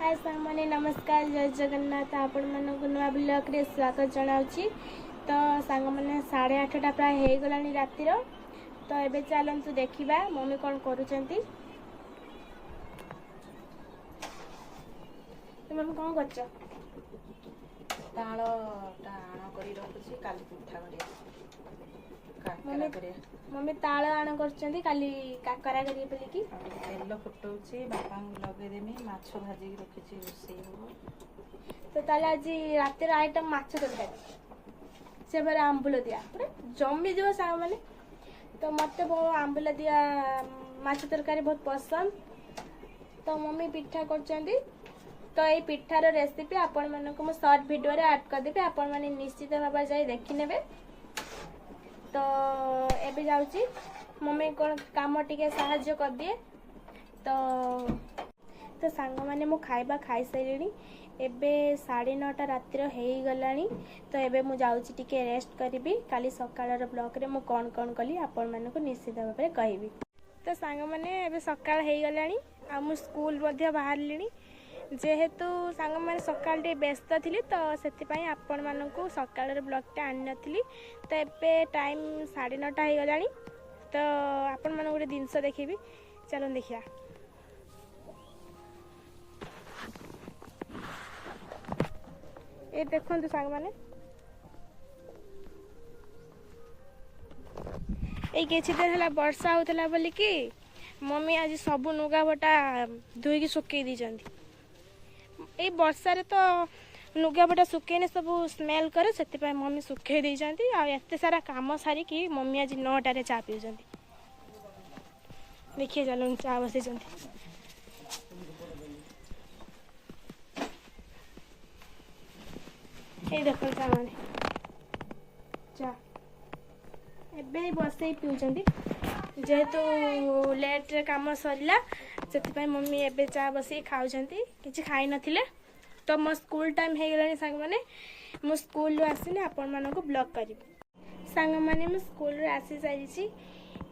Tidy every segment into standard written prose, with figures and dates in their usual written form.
हाय सामने नमस्कार जय जगन्नाथ आपण मानक नुआ ब्लॉग रे स्वागत जनाउची। तो सांग मैंने 8:30 प्राय हो गला रातिर। तो एबे चलतु देखा मम्मी कौन करुँच। मम्मी कौन कर मम्मी ताल आण कर काकरा करिए बोलिकी तेल फुटाऊँ बापा लगेदेमी माछ भाजी रखी रोषेई हम। तो ताले आज रात आइटम माछ तरकारी से बार आंबुल दिया पूरा जमी जो सांग मैंने। तो मत आंबुल दिया माछ तरकारी बहुत पसंद। तो मम्मी पिठा कर तो ये पिठार रेसिपी आपण मानक मु शॉर्ट वीडियो रे ऐड कर देबे। आपण माने निश्चित भाव जाई देखि नेबे। तो एबे जाउची मम्मी कोन काम टिके सहाय्य कर दिए। तो सांग माने मु खाइबा खाई सैलिनी। एबे 9:30 रातिर हो गलानी। तो एबे मु जाउची टिके रेस्ट करिबी। काली सकाळर ब्लॉग रे मु कोन कोन कली आपण मानक निश्चित भाव रे कहबी। तो सांग माने एबे सकाळ हो गलानी आ मु स्कूल मध्ये बाहरलिनी। जेहेतु सांग मैंने सकाल व्यस्त थी तो से आपण मानक सकाल ब्लॉगटा आनी नी। तो एबे टाइम 9:30 हो गला। तो आपण मानक गोटे जिनस देखी चलो देखिया। ये देखु सांग मैंने ये किसी दिन है वर्षा होता बोलिकी मम्मी आज सबू नुगा बटा धोईकी सुखई दी। ये वर्षा रे तो लुगापटा सुखेने सब स्मेल करे से मम्मी सुखे देती। आते सारा काम सारिकी मम्मी आज 9टारे चा पी देखिए चलो चा बसई देख मैंने चा एबे बसई पीउछंती। जेहेतु लेट रे काम सरला से मम्मी एबे चा बसी खाऊछंती। किछि खाई नथिले। तो मो स्कूल टाइम हो गलानी सांग माने मो स्कूल आसीने आपण मानको ब्लॉग करी सांग माने मो स्कूल रे आसी सारिछि।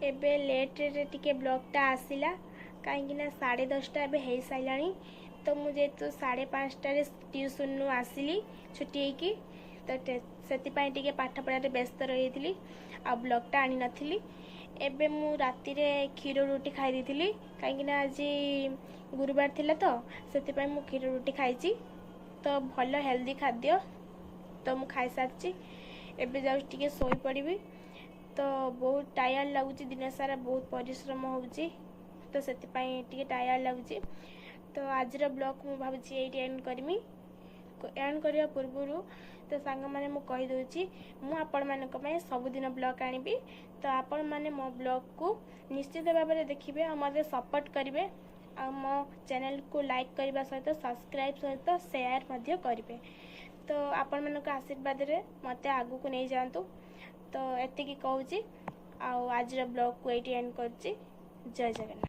एबे लेट रे टिके ब्लॉगटा आसीला काहेकि ना 10:30 एबे हे साइलानी। तो मु जेतु 5:30 रे ट्यूशन नु आसीली छुट्टी हेकी। तो सेति पई टिके पाठ पढ़ा रे व्यस्त रहिथिली आ ब्लॉगटा आनी नथिली। एबे मु राति रे खीर रोटी खाई देथिली काहेकि ना आज गुरुवार थिला। तो सेति पई मु खीर रोटी खाइची। तो भल हेल्दी खाद्य तो मु खाई सारची। एबे जाउ टिके सोई पड़िबी। तो बहुत टायर्ड लागुची दिन सारा बहुत परिश्रम होउची। तो सेति पई टिके टायर्ड लागुची। तो आज रो ब्लॉग मु भाबुची एटी एंड करमी। एंड करिया पूर्वरु तो सांग माने मु कहि दोची मु आपण मानक पई सब दिन ब्लॉग आनिबी। तो आपण माने मो ब्लॉग को निश्चित भाव में देखिए और मत सपोर्ट करेंगे। आ मो चैनल को लाइक करने सहित सब्सक्राइब सहित शेयर करेंगे। तो आपण मानक आशीर्वाद रे मते आगु को नहीं जातु। तो एतिकी कहूची आज ब्लॉग को एटी एंड करची। जय जगन्नाथ।